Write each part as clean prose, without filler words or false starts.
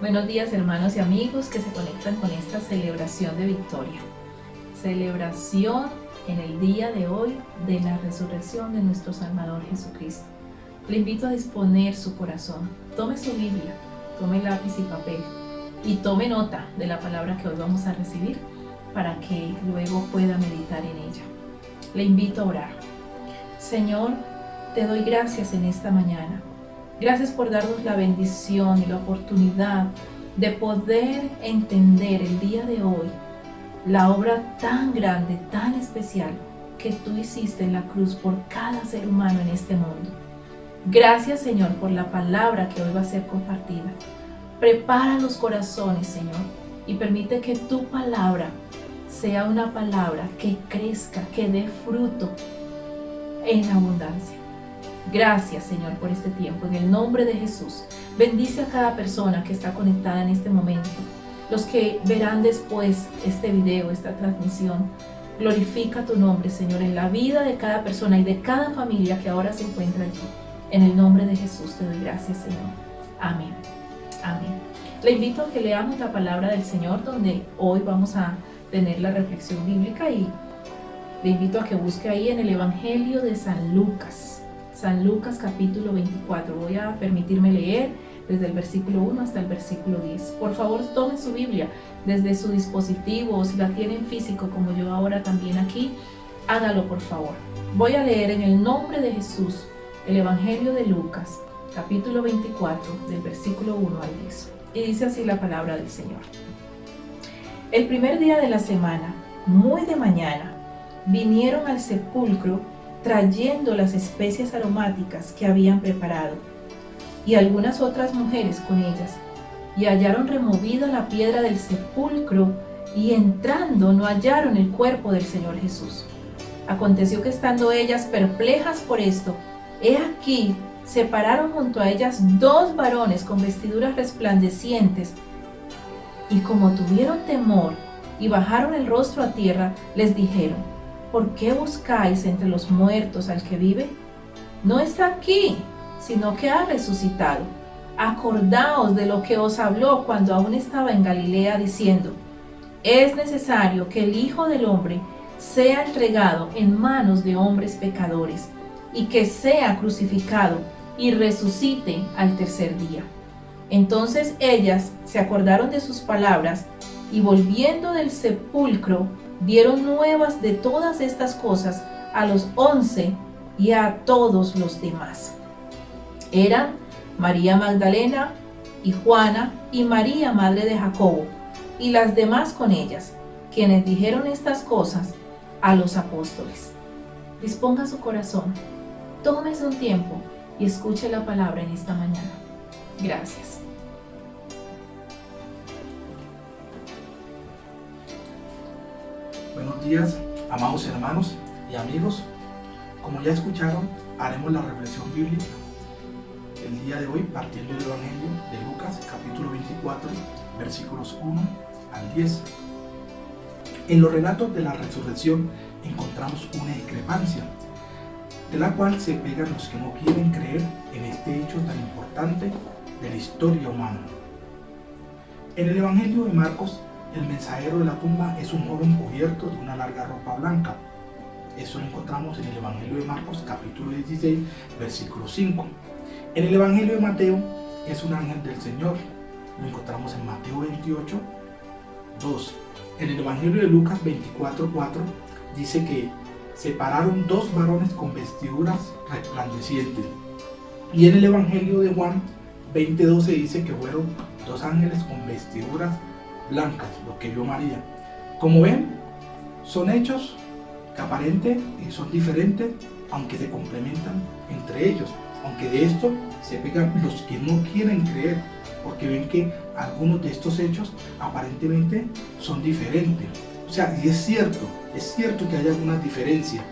Buenos días, hermanos y amigos que se conectan con esta celebración de victoria. Celebración en el día de hoy de la resurrección de nuestro Salvador Jesucristo. Le invito a disponer su corazón. Tome su Biblia, tome lápiz y papel y tome nota de la palabra que hoy vamos a recibir para que luego pueda meditar en ella. Le invito a orar. Señor, te doy gracias en esta mañana. Gracias por darnos la bendición y la oportunidad de poder entender el día de hoy la obra tan grande, tan especial que tú hiciste en la cruz por cada ser humano en este mundo. Gracias, Señor, por la palabra que hoy va a ser compartida. Prepara los corazones, Señor, y permite que tu palabra sea una palabra que crezca, que dé fruto en abundancia. Gracias, Señor, por este tiempo. En el nombre de Jesús, bendice a cada persona que está conectada en este momento. Los que verán después este video, esta transmisión, glorifica tu nombre, Señor, en la vida de cada persona y de cada familia que ahora se encuentra allí. En el nombre de Jesús te doy gracias, Señor. Amén. Amén. Le invito a que leamos la palabra del Señor, donde hoy vamos a tener la reflexión bíblica, y le invito a que busque ahí en el Evangelio de San Lucas. San Lucas capítulo 24. Voy a permitirme leer desde el versículo 1 hasta el versículo 10. Por favor, tome su Biblia desde su dispositivo, o si la tiene en físico como yo ahora también aquí, hágalo por favor. Voy a leer en el nombre de Jesús el Evangelio de Lucas capítulo 24 del versículo 1 al 10. Y dice así la palabra del Señor. El primer día de la semana, muy de mañana, vinieron al sepulcro trayendo las especias aromáticas que habían preparado, y algunas otras mujeres con ellas, y hallaron removida la piedra del sepulcro, y entrando no hallaron el cuerpo del Señor Jesús. Aconteció que estando ellas perplejas por esto, he aquí se pararon junto a ellas dos varones con vestiduras resplandecientes, y como tuvieron temor y bajaron el rostro a tierra, les dijeron: ¿por qué buscáis entre los muertos al que vive? No está aquí, sino que ha resucitado. Acordaos de lo que os habló cuando aún estaba en Galilea, diciendo: es necesario que el Hijo del Hombre sea entregado en manos de hombres pecadores, y que sea crucificado y resucite al tercer día. Entonces ellas se acordaron de sus palabras, y volviendo del sepulcro, dieron nuevas de todas estas cosas a los 11 y a todos los demás. Eran María Magdalena y Juana y María, madre de Jacobo, y las demás con ellas, quienes dijeron estas cosas a los apóstoles. Disponga su corazón, tómese un tiempo y escuche la palabra en esta mañana. Gracias. Buenos días, amados hermanos y amigos. Como ya escucharon, haremos la reflexión bíblica el día de hoy partiendo del Evangelio de Lucas, capítulo 24, versículos 1 al 10. En los relatos de la resurrección encontramos una discrepancia, de la cual se pegan los que no quieren creer en este hecho tan importante de la historia humana. En el Evangelio de Marcos, el mensajero de la tumba es un joven cubierto de una larga ropa blanca. Eso lo encontramos en el Evangelio de Marcos, capítulo 16, versículo 5. En el Evangelio de Mateo es un ángel del Señor. Lo encontramos en Mateo 28, 2. En el Evangelio de Lucas 24, 4 dice que se pararon dos varones con vestiduras resplandecientes. Y en el Evangelio de Juan 20, 12 dice que fueron dos ángeles con vestiduras blancas, lo que vio María. Como ven, son hechos que aparentemente son diferentes, aunque se complementan entre ellos. Aunque de esto se pegan los que no quieren creer, porque ven que algunos de estos hechos aparentemente son diferentes. O sea, y es cierto que hay algunas diferencias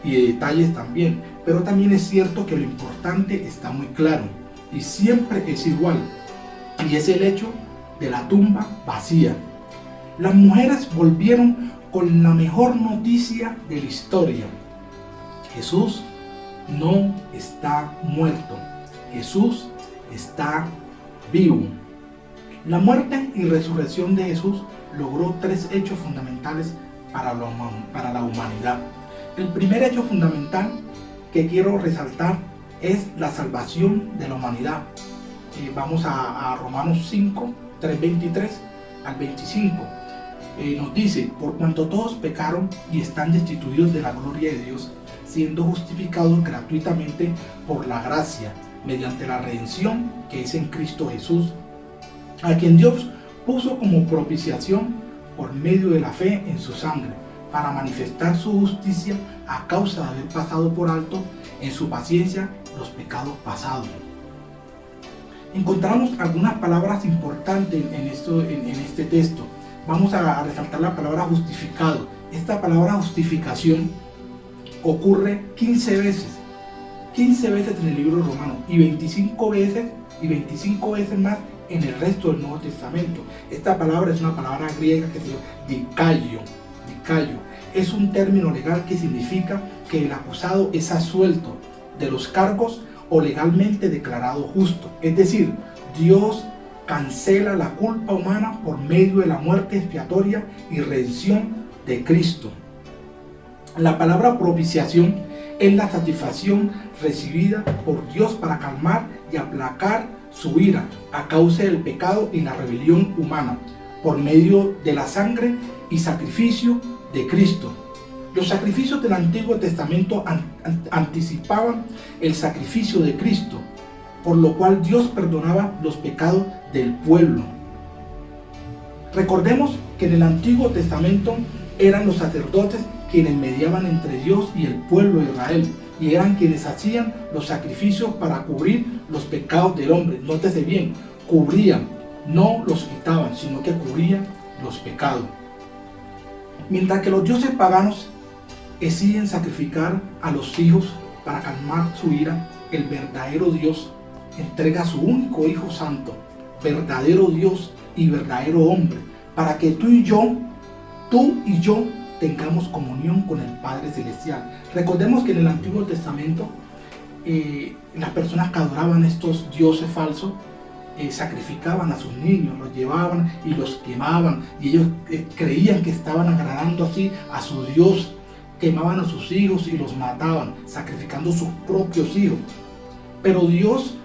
y de detalles también, pero también es cierto que lo importante está muy claro y siempre es igual, y es el hecho de la tumba vacía. Las mujeres volvieron con la mejor noticia de la historia: Jesús no está muerto, Jesús está vivo. La muerte y resurrección de Jesús logró tres hechos fundamentales para la humanidad. El primer hecho fundamental que quiero resaltar es la salvación de la humanidad. Vamos a Romanos 5, 3:23 al 25. Nos dice: por cuanto todos pecaron y están destituidos de la gloria de Dios, siendo justificados gratuitamente por la gracia, mediante la redención que es en Cristo Jesús, a quien Dios puso como propiciación por medio de la fe en su sangre, para manifestar su justicia a causa de haber pasado por alto en su paciencia los pecados pasados. Encontramos algunas palabras importantes en este texto. Vamos a resaltar la palabra justificado. Esta palabra justificación ocurre 15 veces en el libro romano y 25 veces más en el resto del Nuevo Testamento. Esta palabra es una palabra griega que se llama dikaio. Es un término legal que significa que el acusado es absuelto de los cargos o legalmente declarado justo. Es decir, Dios cancela la culpa humana por medio de la muerte expiatoria y redención de Cristo. La palabra propiciación es la satisfacción recibida por Dios para calmar y aplacar su ira a causa del pecado y la rebelión humana por medio de la sangre y sacrificio de Cristo. Los sacrificios del Antiguo Testamento anticipaban el sacrificio de Cristo, por lo cual Dios perdonaba los pecados del pueblo. Recordemos que en el Antiguo Testamento eran los sacerdotes quienes mediaban entre Dios y el pueblo de Israel, y eran quienes hacían los sacrificios para cubrir los pecados del hombre. Nótese bien, cubrían, no los quitaban, sino que cubrían los pecados. Mientras que los dioses paganos exigen sacrificar a los hijos para calmar su ira, el verdadero Dios entrega a su único Hijo Santo, verdadero Dios y verdadero hombre, para que tú y yo tengamos comunión con el Padre Celestial. Recordemos que en el Antiguo Testamento las personas que adoraban estos dioses falsos sacrificaban a sus niños, los llevaban y los quemaban, y ellos creían que estaban agradando así a su Dios. Quemaban a sus hijos y los mataban, sacrificando sus propios hijos. Pero Dios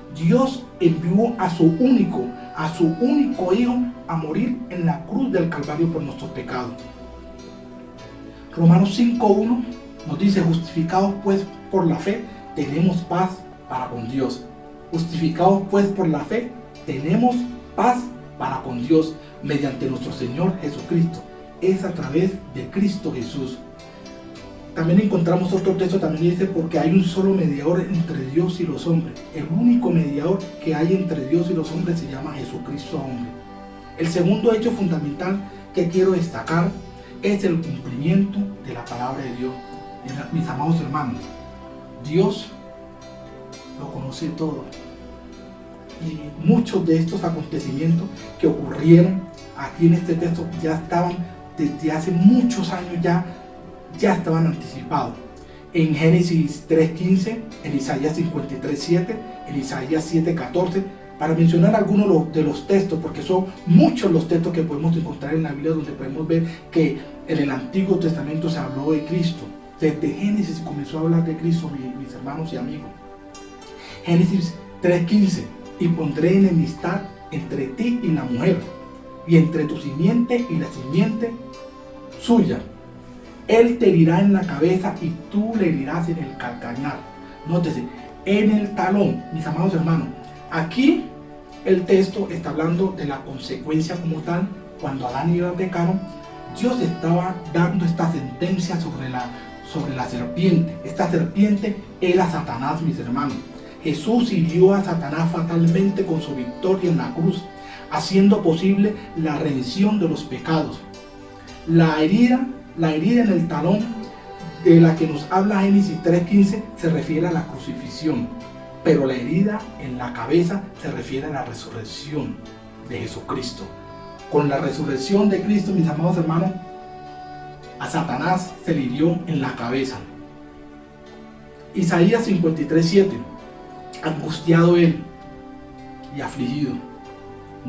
envió a su único Hijo a morir en la cruz del Calvario por nuestros pecados. Romanos 5:1 nos dice: justificados pues por la fe, tenemos paz para con Dios. Justificados pues por la fe, tenemos paz para con Dios mediante nuestro Señor Jesucristo. Es a través de Cristo Jesús. También encontramos otro texto, también dice: porque hay un solo mediador entre Dios y los hombres. El único mediador que hay entre Dios y los hombres se llama Jesucristo hombre. El segundo hecho fundamental que quiero destacar es el cumplimiento de la palabra de Dios. Mis amados hermanos, Dios lo conoce todo. Y muchos de estos acontecimientos que ocurrieron aquí en este texto ya estaban desde hace muchos años, ya estaban anticipados. En Génesis 3:15, en Isaías 53:7, en Isaías 7:14, para mencionar algunos de los textos, porque son muchos los textos que podemos encontrar en la Biblia donde podemos ver que en el Antiguo Testamento se habló de Cristo. Desde Génesis se comenzó a hablar de Cristo, mis hermanos y amigos. Génesis 3:15: y pondré enemistad entre ti y la mujer, y entre tu simiente y la simiente suya. Él te herirá en la cabeza y tú le herirás en el calcañar. Nótese, en el talón, mis amados hermanos. Aquí el texto está hablando de la consecuencia como tal. Cuando Adán y Eva pecaron, Dios estaba dando esta sentencia sobre la serpiente. Esta serpiente era Satanás, mis hermanos. Jesús hirió a Satanás fatalmente con su victoria en la cruz, haciendo posible la redención de los pecados. La herida en el talón de la que nos habla Génesis 3:15 se refiere a la crucifixión, pero la herida en la cabeza se refiere a la resurrección de Jesucristo. Con la resurrección de Cristo, mis amados hermanos, a Satanás se le hirió en la cabeza. Isaías 53:7: angustiado él y afligido,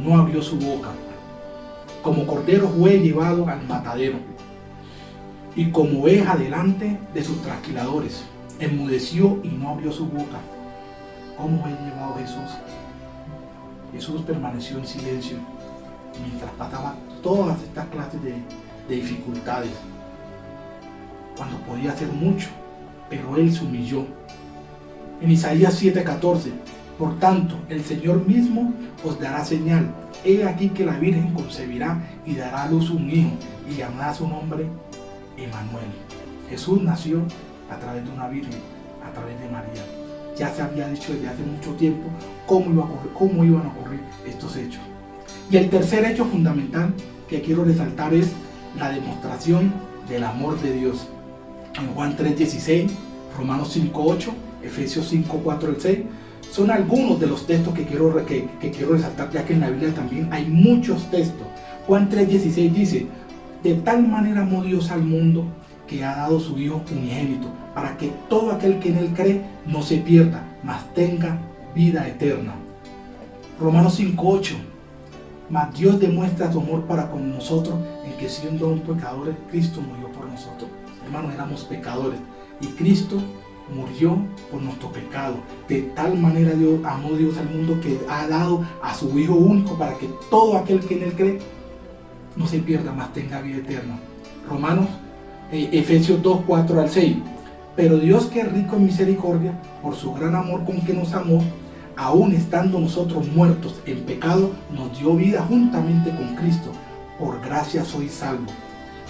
no abrió su boca. Como cordero fue llevado al matadero, y como oveja delante de sus trasquiladores, enmudeció y no abrió su boca. ¿Cómo fue llevado Jesús? Jesús permaneció en silencio mientras pasaba todas estas clases de dificultades, cuando podía hacer mucho, pero él se humilló. En Isaías 7:14, por tanto, el Señor mismo os dará señal. He aquí que la Virgen concebirá y dará a luz un hijo, y llamará su nombre Emmanuel. Jesús nació a través de una virgen, a través de María. Ya se había dicho desde hace mucho tiempo cómo iban a ocurrir estos hechos. Y el tercer hecho fundamental que quiero resaltar es la demostración del amor de Dios. En Juan 3:16, Romanos 5:8, Efesios 5:4-6, son algunos de los textos que quiero resaltar, ya que en la Biblia también hay muchos textos. Juan 3:16 dice: de tal manera amó Dios al mundo que ha dado su Hijo unigénito, para que todo aquel que en él cree no se pierda, mas tenga vida eterna. Romanos 5:8, mas Dios demuestra su amor para con nosotros en que siendo aún pecadores, Cristo murió por nosotros. Hermanos, éramos pecadores y Cristo murió por nuestro pecado. De tal manera amó Dios al mundo que ha dado a su Hijo único para que todo aquel que en él cree no se pierda, mas tenga vida eterna. Efesios 2:4-6. Pero Dios, que es rico en misericordia, por su gran amor con que nos amó, aun estando nosotros muertos en pecado, nos dio vida juntamente con Cristo. Por gracia sois salvos.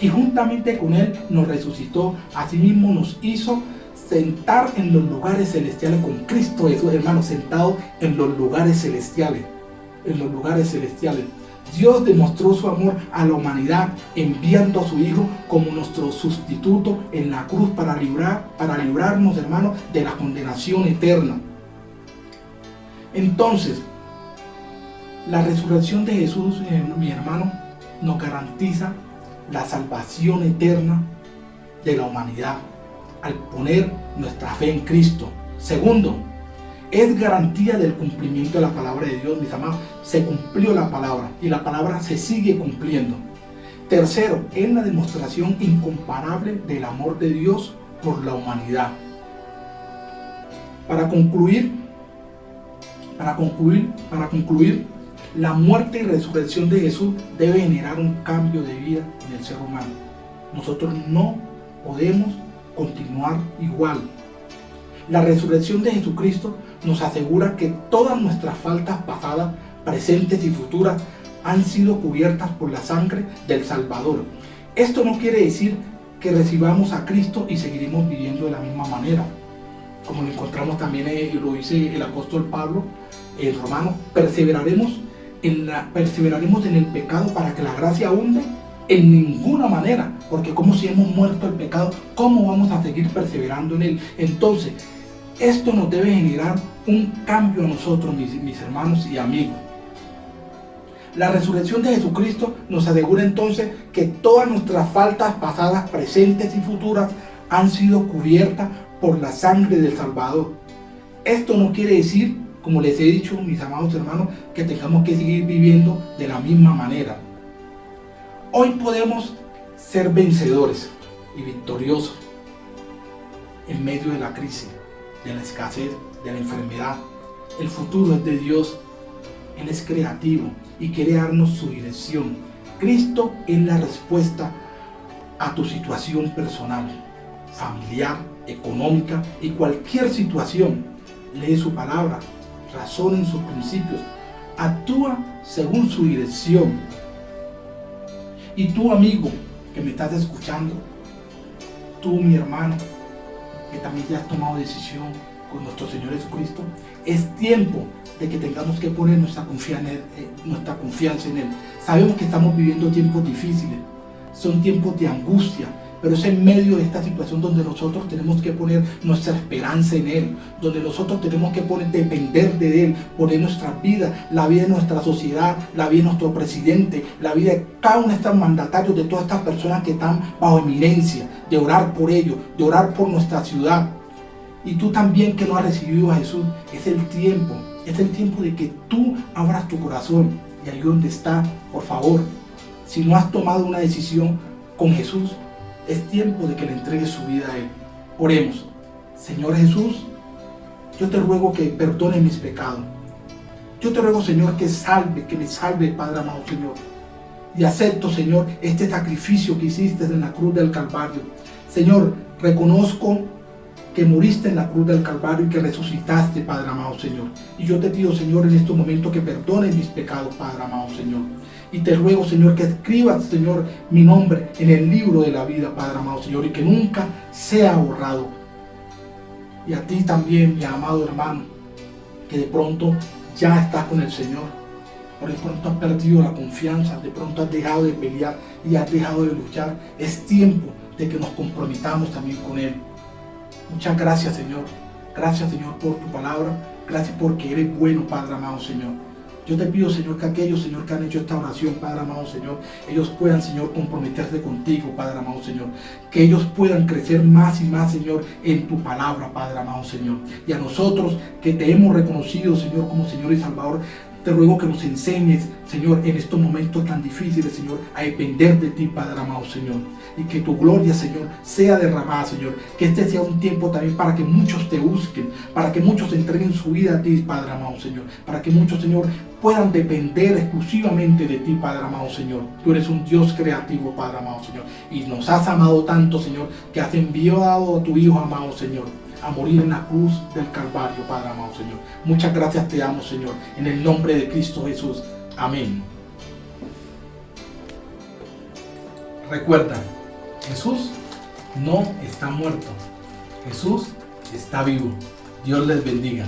Y juntamente con él nos resucitó, asimismo nos hizo sentar en los lugares celestiales con Cristo Jesús, hermanos, sentados en los lugares celestiales. En los lugares celestiales. Dios demostró su amor a la humanidad enviando a su Hijo como nuestro sustituto en la cruz para librarnos, hermanos, de la condenación eterna. Entonces, la resurrección de Jesús, mi hermano, nos garantiza la salvación eterna de la humanidad al poner nuestra fe en Cristo. Segundo, es garantía del cumplimiento de la palabra de Dios, mis amados. Se cumplió la palabra y la palabra se sigue cumpliendo. Tercero, es la demostración incomparable del amor de Dios por la humanidad. Para concluir, la muerte y resurrección de Jesús debe generar un cambio de vida en el ser humano. Nosotros no podemos continuar igual. La resurrección de Jesucristo nos asegura que todas nuestras faltas pasadas, presentes y futuras han sido cubiertas por la sangre del Salvador. Esto no quiere decir que recibamos a Cristo y seguiremos viviendo de la misma manera. Como lo encontramos también, lo dice el apóstol Pablo en Romanos, perseveraremos en el pecado para que la gracia abunde. En ninguna manera, porque como si hemos muerto el pecado, ¿cómo vamos a seguir perseverando en él? Entonces, esto nos debe generar un cambio a nosotros, mis hermanos y amigos. La resurrección de Jesucristo nos asegura entonces que todas nuestras faltas pasadas, presentes y futuras han sido cubiertas por la sangre del Salvador. Esto no quiere decir, como les he dicho, mis amados hermanos, que tengamos que seguir viviendo de la misma manera. Hoy podemos ser vencedores y victoriosos en medio de la crisis, de la escasez, de la enfermedad. El futuro es de Dios. Él es creativo y quiere darnos su dirección. Cristo es la respuesta a tu situación personal, familiar, económica y cualquier situación. Lee su palabra, razona en sus principios, actúa según su dirección. Y tú, amigo, que me estás escuchando, tú, mi hermano, que también ya has tomado decisión con nuestro Señor Jesucristo, es tiempo de que tengamos que poner nuestra confianza en Él. Sabemos que estamos viviendo tiempos difíciles, son tiempos de angustia, pero es en medio de esta situación donde nosotros tenemos que poner nuestra esperanza en Él, donde nosotros tenemos que depender de Él, poner nuestra vida, la vida de nuestra sociedad, la vida de nuestro presidente, la vida de cada uno de estos mandatarios, de todas estas personas que están bajo eminencia, de orar por ellos, de orar por nuestra ciudad. Y tú también que no has recibido a Jesús, es el tiempo de que tú abras tu corazón, Y ahí donde está, por favor, si no has tomado una decisión con Jesús, es tiempo de que le entregues su vida a Él. Oremos. Señor Jesús, yo te ruego que perdone mis pecados. Yo te ruego, Señor, que me salve, Padre amado, Señor. Y acepto, Señor, este sacrificio que hiciste en la cruz del Calvario. Señor, reconozco que moriste en la cruz del Calvario y que resucitaste, Padre amado, Señor. Y yo te pido, Señor, en este momento que perdones mis pecados, Padre amado, Señor. Y te ruego, Señor, que escribas, Señor, mi nombre en el libro de la vida, Padre amado, Señor, y que nunca sea borrado. Y a ti también, mi amado hermano, que de pronto ya estás con el Señor, pero de pronto has perdido la confianza, de pronto has dejado de pelear y has dejado de luchar. Es tiempo de que nos comprometamos también con Él. Muchas gracias, Señor. Gracias, Señor, por tu palabra. Gracias porque eres bueno, Padre amado, Señor. Yo te pido, Señor, que aquellos, Señor, que han hecho esta oración, Padre amado, Señor, ellos puedan, Señor, comprometerse contigo, Padre amado, Señor. Que ellos puedan crecer más y más, Señor, en tu palabra, Padre amado, Señor. Y a nosotros que te hemos reconocido, Señor, como Señor y Salvador, te ruego que nos enseñes, Señor, en estos momentos tan difíciles, Señor, a depender de ti, Padre amado, Señor. Y que tu gloria, Señor, sea derramada, Señor. Que este sea un tiempo también para que muchos te busquen, para que muchos entreguen su vida a ti, Padre amado, Señor. Para que muchos, Señor, puedan depender exclusivamente de ti, Padre amado, Señor. Tú eres un Dios creativo, Padre amado, Señor. Y nos has amado tanto, Señor, que has enviado a tu Hijo amado, Señor, a morir en la cruz del Calvario, Padre amado, Señor. Muchas gracias te damos, Señor, en el nombre de Cristo Jesús. Amén. Recuerda, Jesús no está muerto. Jesús está vivo. Dios les bendiga.